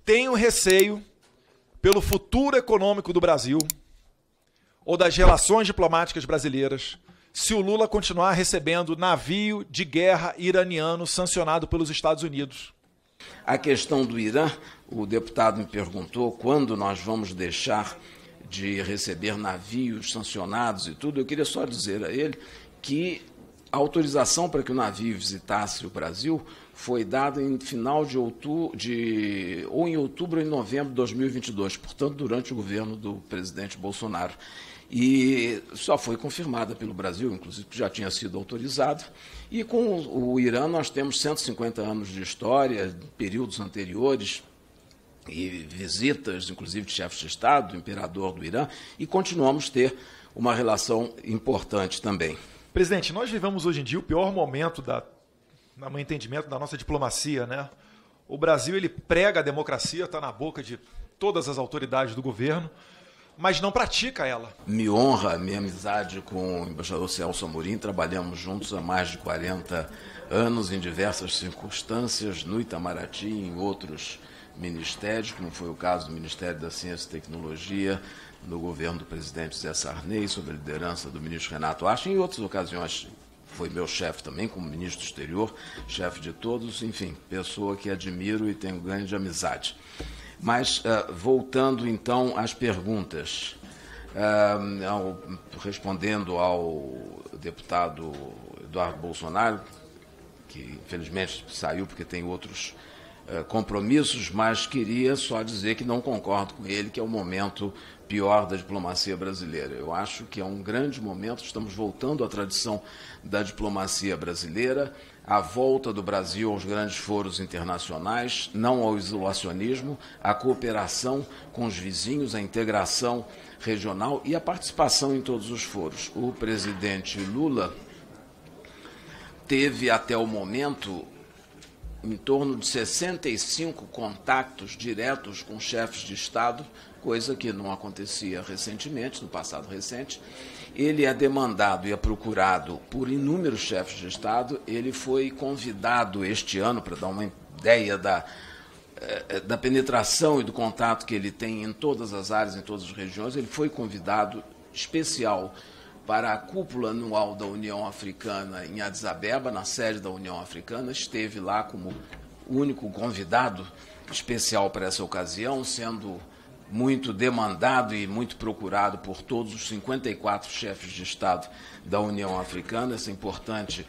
Tenho receio pelo futuro econômico do Brasil ou das relações diplomáticas brasileiras se o Lula continuar recebendo navio de guerra iraniano sancionado pelos Estados Unidos. A questão do Irã, o deputado me perguntou quando nós vamos deixar de receber navios sancionados e tudo. Eu queria só dizer a ele que a autorização para que o navio visitasse o Brasil foi dada em final de outubro, ou em outubro ou em novembro de 2022, portanto, durante o governo do presidente Bolsonaro. E só foi confirmada pelo Brasil, inclusive, que já tinha sido autorizado. E com o Irã nós temos 150 anos de história, períodos anteriores, e visitas, inclusive, de chefes de Estado, do imperador do Irã, e continuamos a ter uma relação importante também. Presidente, nós vivemos hoje em dia o pior momento no meu entendimento, da nossa diplomacia, né? O Brasil, ele prega a democracia, está na boca de todas as autoridades do governo, mas não pratica ela. Me honra a minha amizade com o embaixador Celso Amorim. Trabalhamos juntos há mais de 40 anos em diversas circunstâncias, no Itamaraty e em outros ministérios, como foi o caso do Ministério da Ciência e Tecnologia, no governo do presidente Zé Sarney, sob a liderança do ministro Renato Acha. Em outras ocasiões foi meu chefe também, como ministro do Exterior, chefe de todos, enfim, pessoa que admiro e tenho grande amizade. Mas, voltando então às perguntas, respondendo ao deputado Eduardo Bolsonaro, que infelizmente saiu porque tem outros compromissos, mas queria só dizer que não concordo com ele, que é o momento pior da diplomacia brasileira. Eu acho que é um grande momento, estamos voltando à tradição da diplomacia brasileira, a volta do Brasil aos grandes foros internacionais, não ao isolacionismo, a cooperação com os vizinhos, a integração regional e a participação em todos os foros. O presidente Lula teve até o momento em torno de 65 contatos diretos com chefes de Estado, coisa que não acontecia recentemente, no passado recente. Ele é demandado e é procurado por inúmeros chefes de Estado. Ele foi convidado este ano, para dar uma ideia da penetração e do contato que ele tem em todas as áreas, em todas as regiões, ele foi convidado especial para a cúpula anual da União Africana em Addis Abeba, na sede da União Africana. Esteve lá como o único convidado especial para essa ocasião, sendo muito demandado e muito procurado por todos os 54 chefes de Estado da União Africana, essa importante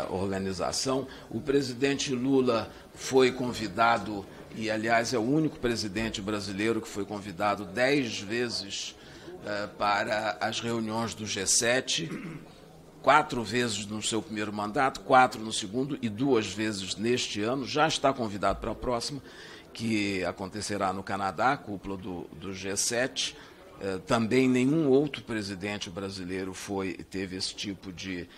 organização. O presidente Lula foi convidado, e aliás é o único presidente brasileiro que foi convidado 10 vezes para as reuniões do G7, 4 vezes no seu primeiro mandato, 4 no segundo e 2 vezes neste ano. Já está convidado para a próxima, que acontecerá no Canadá, cúpula do G7. Também nenhum outro presidente brasileiro teve esse tipo de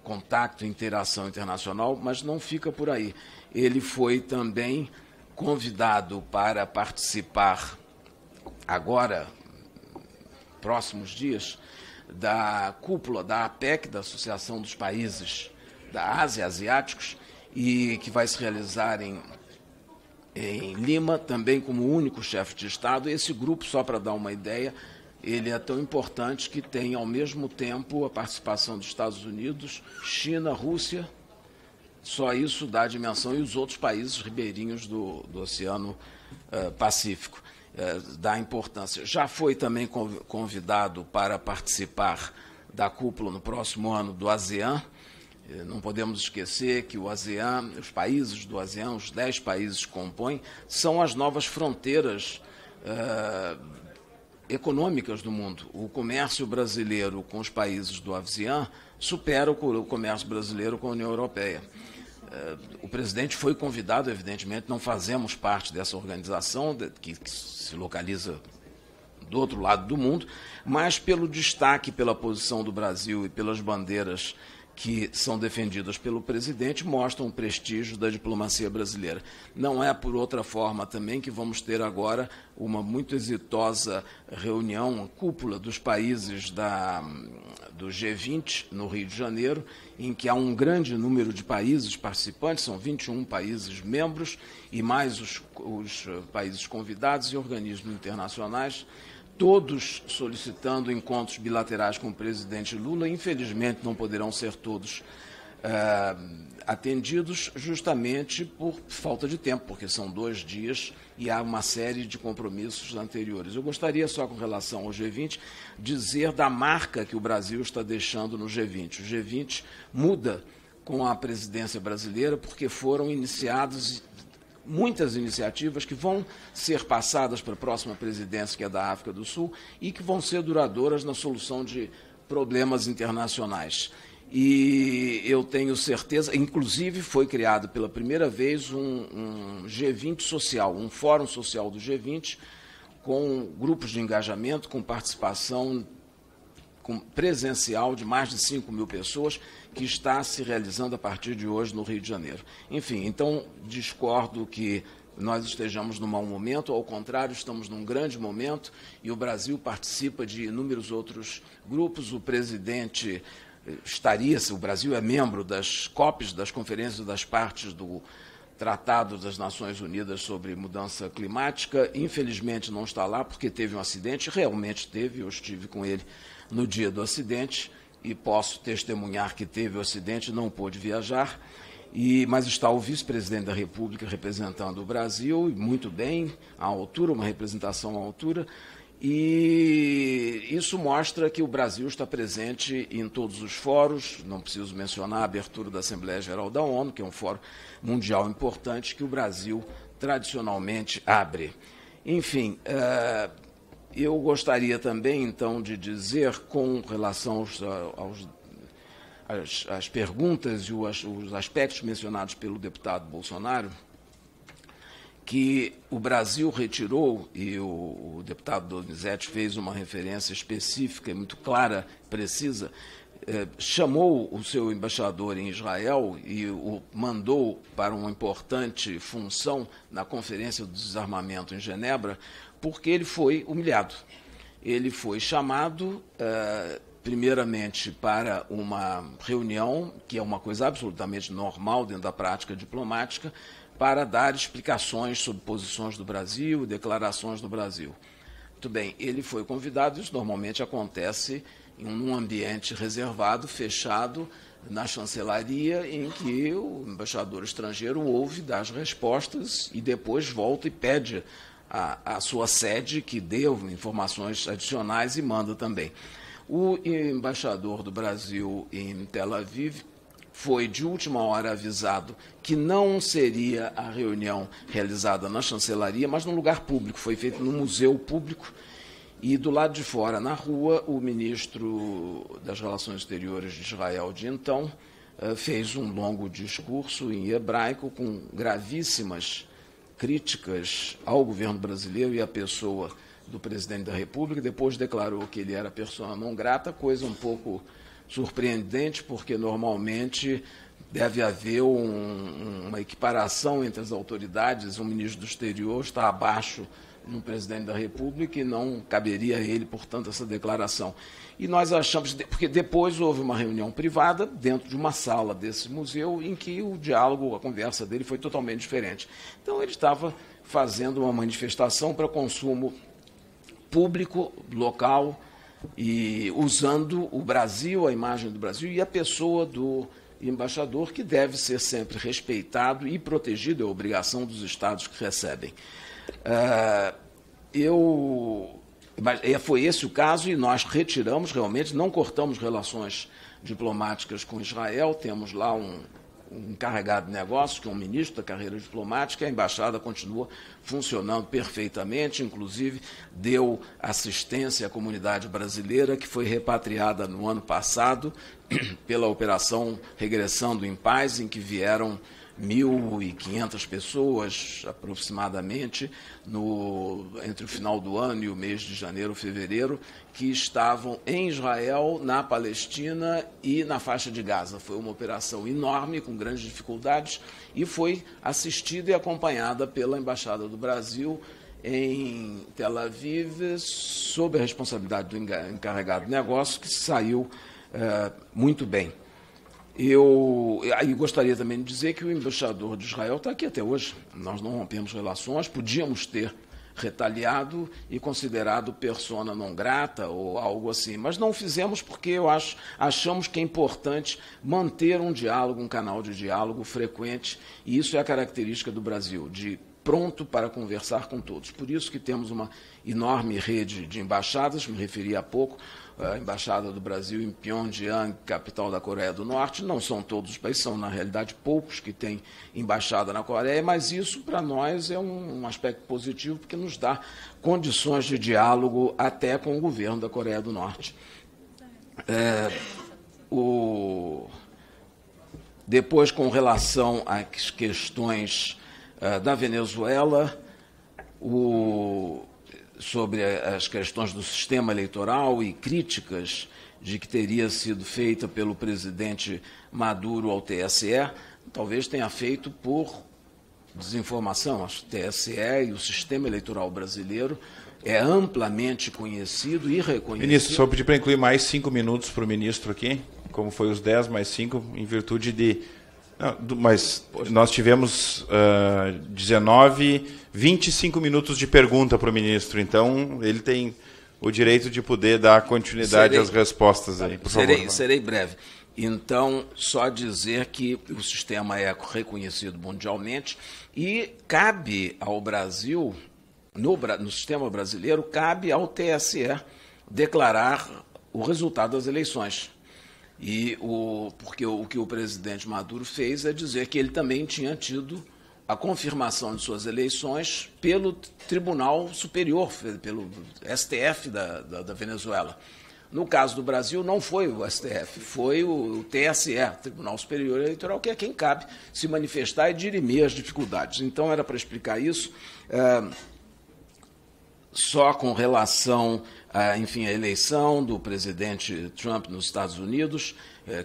contato e interação internacional, mas não fica por aí. Ele foi também convidado para participar agora, próximos dias, da cúpula da APEC, da Associação dos Países da Ásia, Asiáticos, e que vai se realizar em Lima, também como único chefe de Estado. Esse grupo, só para dar uma ideia, ele é tão importante que tem, ao mesmo tempo, a participação dos Estados Unidos, China, Rússia. Só isso dá a dimensão, e os outros países ribeirinhos do Oceano Pacífico. Da importância. Já foi também convidado para participar da cúpula no próximo ano do ASEAN. Não podemos esquecer que o ASEAN, os países do ASEAN, os 10 países que compõem, são as novas fronteiras econômicas do mundo. O comércio brasileiro com os países do ASEAN supera o comércio brasileiro com a União Europeia. O presidente foi convidado, evidentemente, não fazemos parte dessa organização que se localiza do outro lado do mundo, mas pelo destaque, pela posição do Brasil e pelas bandeiras que são defendidas pelo presidente mostram o prestígio da diplomacia brasileira. Não é por outra forma também que vamos ter agora uma muito exitosa reunião, cúpula dos países do G20 no Rio de Janeiro, em que há um grande número de países participantes, são 21 países membros e mais os países convidados e organismos internacionais, todos solicitando encontros bilaterais com o presidente Lula. Infelizmente, não poderão ser todos atendidos justamente por falta de tempo, porque são 2 dias e há uma série de compromissos anteriores. Eu gostaria só, com relação ao G20, dizer da marca que o Brasil está deixando no G20. O G20 muda com a presidência brasileira porque foram iniciados muitas iniciativas que vão ser passadas para a próxima presidência, que é da África do Sul, e que vão ser duradouras na solução de problemas internacionais. E eu tenho certeza, inclusive foi criado pela primeira vez um G20 social, um fórum social do G20, com grupos de engajamento, com participação presencial de mais de 5.000 pessoas, que está se realizando a partir de hoje no Rio de Janeiro. Enfim, então, discordo que nós estejamos num mau momento, ao contrário, estamos num grande momento e o Brasil participa de inúmeros outros grupos. O presidente o Brasil é membro das COPs, das Conferências das Partes do Tratado das Nações Unidas sobre Mudança Climática. Infelizmente não está lá porque teve um acidente, realmente teve, eu estive com ele no dia do acidente e posso testemunhar que teve o acidente, não pôde viajar, mas está o vice-presidente da República representando o Brasil, muito bem, à altura, uma representação à altura, e isso mostra que o Brasil está presente em todos os fóruns. Não preciso mencionar a abertura da Assembleia Geral da ONU, que é um fórum mundial importante que o Brasil tradicionalmente abre. Enfim, eu gostaria também, então, de dizer, com relação às perguntas e os aspectos mencionados pelo deputado Bolsonaro, que o Brasil retirou, e o deputado Donizete fez uma referência específica, muito clara, precisa, chamou o seu embaixador em Israel e o mandou para uma importante função na Conferência do Desarmamento em Genebra, porque ele foi humilhado. Ele foi chamado, primeiramente, para uma reunião, que é uma coisa absolutamente normal dentro da prática diplomática, para dar explicações sobre posições do Brasil e declarações do Brasil. Muito bem, ele foi convidado, isso normalmente acontece em um ambiente reservado, fechado, na chancelaria, em que o embaixador estrangeiro ouve, dá as respostas e depois volta e pede a sua sede que dê informações adicionais e manda também. O embaixador do Brasil em Tel Aviv foi de última hora avisado que não seria a reunião realizada na chancelaria, mas num lugar público, foi feito num museu público, e do lado de fora, na rua, o ministro das Relações Exteriores de Israel de então fez um longo discurso em hebraico com gravíssimas críticas ao governo brasileiro e à pessoa do presidente da República. Depois declarou que ele era persona não grata, coisa um pouco surpreendente, porque normalmente deve haver uma equiparação entre as autoridades. Um ministro do exterior está abaixo de um presidente da República e não caberia a ele, portanto, essa declaração. E nós achamos, porque depois houve uma reunião privada dentro de uma sala desse museu em que o diálogo, a conversa dele foi totalmente diferente. Então ele estava fazendo uma manifestação para consumo público, local, e usando o Brasil, a imagem do Brasil e a pessoa do embaixador, que deve ser sempre respeitado e protegido, é a obrigação dos estados que recebem. Foi esse o caso e nós retiramos, realmente, não cortamos relações diplomáticas com Israel, temos lá um encarregado de negócios, que é um ministro da carreira diplomática, a embaixada continua funcionando perfeitamente, inclusive deu assistência à comunidade brasileira, que foi repatriada no ano passado pela Operação Regressando em Paz, em que vieram 1.500 pessoas, aproximadamente, entre o final do ano e o mês de janeiro, fevereiro, que estavam em Israel, na Palestina e na faixa de Gaza. Foi uma operação enorme, com grandes dificuldades, e foi assistida e acompanhada pela Embaixada do Brasil em Tel Aviv, sob a responsabilidade do encarregado de negócio, que saiu muito bem. Eu aí gostaria também de dizer que o embaixador de Israel está aqui até hoje. Nós não rompemos relações, podíamos ter retaliado e considerado persona non grata ou algo assim, mas não fizemos porque achamos que é importante manter um diálogo, um canal de diálogo frequente, e isso é a característica do Brasil, de pronto para conversar com todos. Por isso que temos uma enorme rede de embaixadas, me referi há pouco, a Embaixada do Brasil em Pyongyang, capital da Coreia do Norte. Não são todos os países, são, na realidade, poucos que têm embaixada na Coreia, mas isso, para nós, é um aspecto positivo, porque nos dá condições de diálogo até com o governo da Coreia do Norte. Depois, com relação às questões da Venezuela, sobre as questões do sistema eleitoral e críticas de que teria sido feita pelo presidente Maduro ao TSE, talvez tenha feito por desinformação. Acho que o TSE e o sistema eleitoral brasileiro é amplamente conhecido e reconhecido. Ministro, só pedir para incluir mais 5 minutos para o ministro aqui, como foi os 10 mais 5, em virtude de... Não, mas nós tivemos 25 minutos de pergunta para o ministro, então ele tem o direito de poder dar continuidade às respostas aí. Por favor. Serei breve. Então, só dizer que o sistema é reconhecido mundialmente e cabe ao Brasil, no sistema brasileiro, cabe ao TSE declarar o resultado das eleições. Porque o que o presidente Maduro fez é dizer que ele também tinha tido a confirmação de suas eleições pelo Tribunal Superior, pelo STF da Venezuela. No caso do Brasil, não foi o STF, foi o TSE, Tribunal Superior Eleitoral, que é quem cabe se manifestar e dirimir as dificuldades. Então, era para explicar isso. Só com relação à eleição do presidente Trump nos Estados Unidos,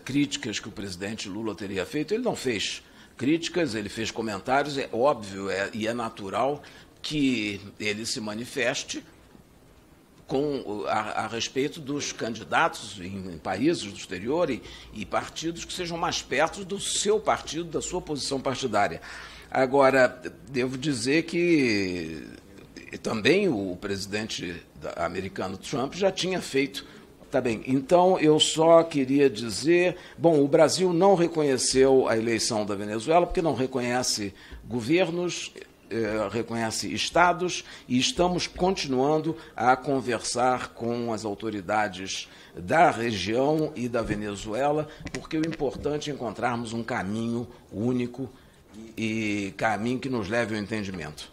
críticas que o presidente Lula teria feito, ele não fez críticas, ele fez comentários, é óbvio e é natural que ele se manifeste a respeito dos candidatos em países do exterior e partidos que sejam mais perto do seu partido, da sua posição partidária. Agora, devo dizer que também o presidente americano Trump já tinha feito. Tá bem, então eu só queria dizer, o Brasil não reconheceu a eleição da Venezuela porque não reconhece governos, reconhece estados, e estamos continuando a conversar com as autoridades da região e da Venezuela, porque o importante é encontrarmos um caminho único e caminho que nos leve ao entendimento.